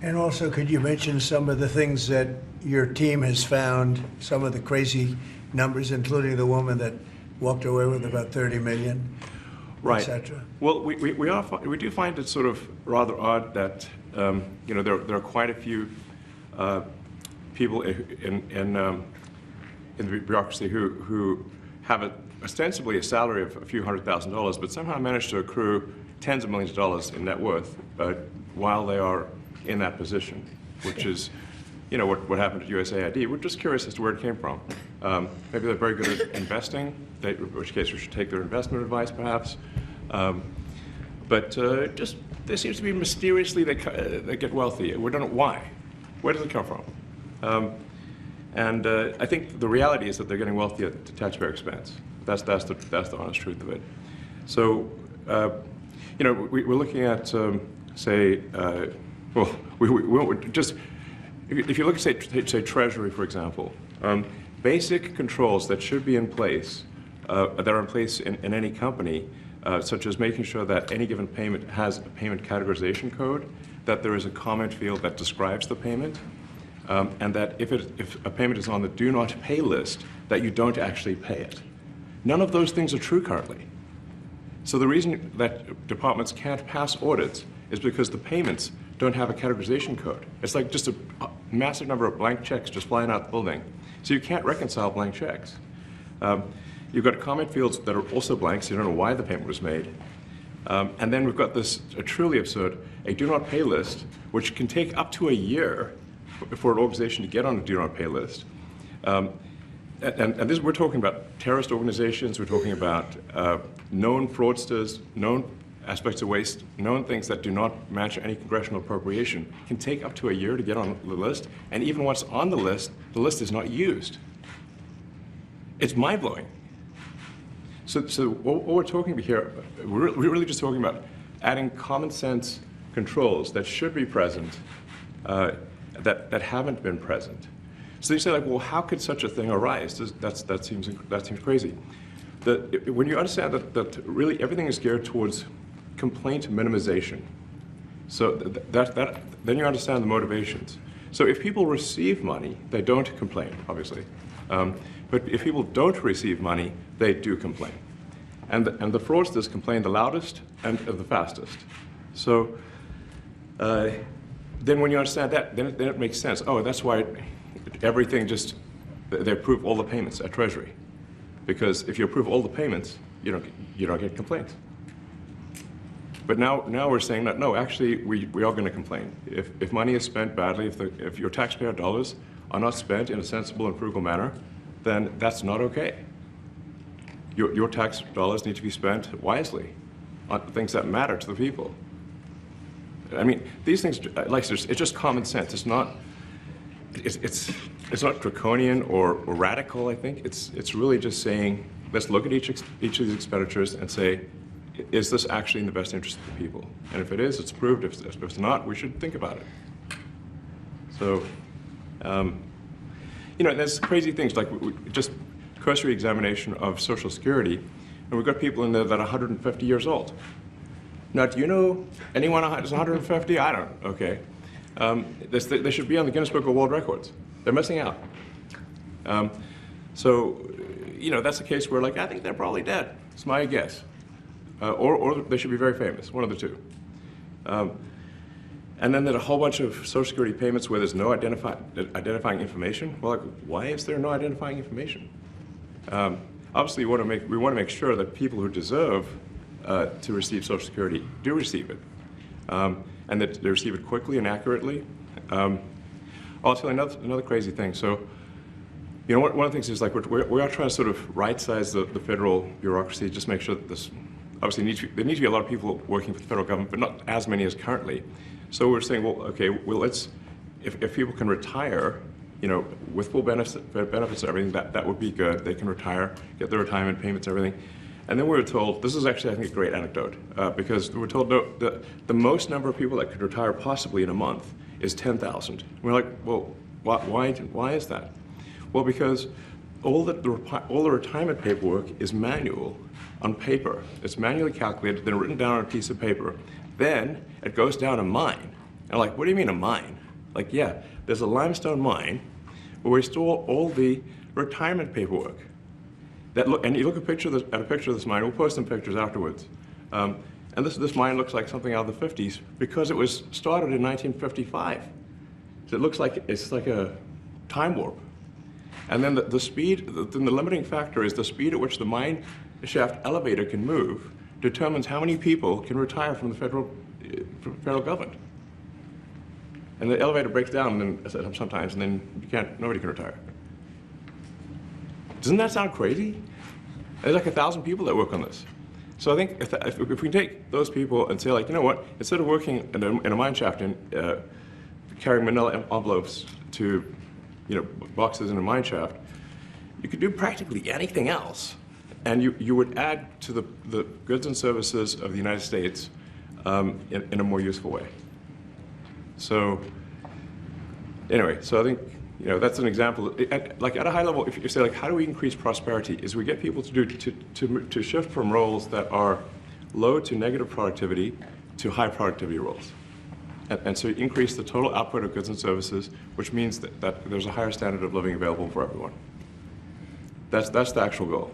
And also, could you mention some of the things that your team has found, some of the crazy numbers, including the woman that walked away with about 30 million, right, etc.? Well, we do find it sort of rather odd that there are quite a few people in the bureaucracy who have ostensibly a salary of a few $100,000, but somehow manage to accrue tens of millions of dollars in net worth while they are in that position, which is, what happened at USAID. We're just curious as to where it came from. Maybe they're very good at investing, in which case we should take their investment advice, perhaps. But just there seems to be mysteriously they get wealthy. We don't know why. Where does it come from? And I think the reality is that they're getting wealthy at the taxpayer expense. That's the honest truth of it. So, we're looking at, say, if you look at, say, Treasury, for example, basic controls that should be in place, that are in place in any company, such as making sure that any given payment has a payment categorization code, that there is a comment field that describes the payment, and that if a payment is on the do not pay list, that you don't actually pay it. None of those things are true currently. So the reason that departments can't pass audits is because the payments don't have a categorization code. It's like just a massive number of blank checks just flying out the building. So you can't reconcile blank checks. You've got comment fields that are also blank, so you don't know why the payment was made. And then we've got this truly absurd, a do not pay list, which can take up to a year for an organization to get on a do not pay list. And this, we're talking about terrorist organizations, we're talking about known fraudsters, known aspects of waste, known things that do not match any congressional appropriation, can take up to a year to get on the list, and even once on the list is not used. It's mind-blowing. So what we're talking about here, we're really just talking about adding common sense controls that should be present, that haven't been present. So you say, like, well, how could such a thing arise? That seems crazy. When you understand that really everything is geared towards complaint minimization, so then you understand the motivations. So if people receive money, they don't complain, obviously. But if people don't receive money, they do complain. And the fraudsters complain the loudest and the fastest. So then when you understand that, then it makes sense. Oh, that's why everything they approve all the payments at Treasury. Because if you approve all the payments, you don't get complaints. But now we're saying that, no, actually, we are going to complain. If money is spent badly, if your taxpayer dollars are not spent in a sensible and frugal manner, then that's not okay. Your tax dollars need to be spent wisely on things that matter to the people. I mean, these things, it's just common sense. It's not draconian or radical, I think. It's really just saying, let's look at each of these expenditures and say, is this actually in the best interest of the people? And if it is, it's approved. If it's not, we should think about it. So, there's crazy things like just cursory examination of Social Security, and we've got people in there that are 150 years old. Now, do you know anyone who's 150? I don't. Okay. They should be on the Guinness Book of World Records. They're missing out. So, that's a case where, like, I think they're probably dead. It's my guess. Or they should be very famous, one of the two. And then there's a whole bunch of Social Security payments where there's no identifying information. Well, like, why is there no identifying information? Obviously, we want to make sure that people who deserve to receive Social Security do receive it, and that they receive it quickly and accurately. I'll tell you another crazy thing. So, one of the things is, like, we are trying to sort of right-size the federal bureaucracy, just make sure that this. Obviously, there need to be a lot of people working for the federal government, but not as many as currently. So we're saying, well, okay, if people can retire, with full benefits and everything, that would be good. They can retire, get their retirement payments, everything. And then we were told, this is actually, I think, a great anecdote, because we were told the most number of people that could retire possibly in a month is 10,000. We're like, well, why is that? Well, because all the retirement paperwork is manual on paper. It's manually calculated, then written down on a piece of paper. Then it goes down a mine. I'm like, what do you mean a mine? Like, yeah, there's a limestone mine where we store all the retirement paperwork. And you look at a picture of this mine. We'll post some pictures afterwards. And this mine looks like something out of the 50s because it was started in 1955. So it looks like it's like a time warp. And then the speed, the limiting factor is the speed at which the mine shaft elevator can move determines how many people can retire from the federal government. And the elevator breaks down and sometimes, and then nobody can retire. Doesn't that sound crazy? There's like 1,000 people that work on this. So I think if we can take those people and say, like, you know what, instead of working in a mine shaft and carrying manila envelopes to, boxes in a mine shaft, you could do practically anything else. And you would add to the goods and services of the United States in a more useful way. So anyway, so I think that's an example. Like at a high level, if you say, like, how do we increase prosperity? Is we get people to shift from roles that are low to negative productivity to high productivity roles. And so you increase the total output of goods and services, which means that there's a higher standard of living available for everyone. That's the actual goal.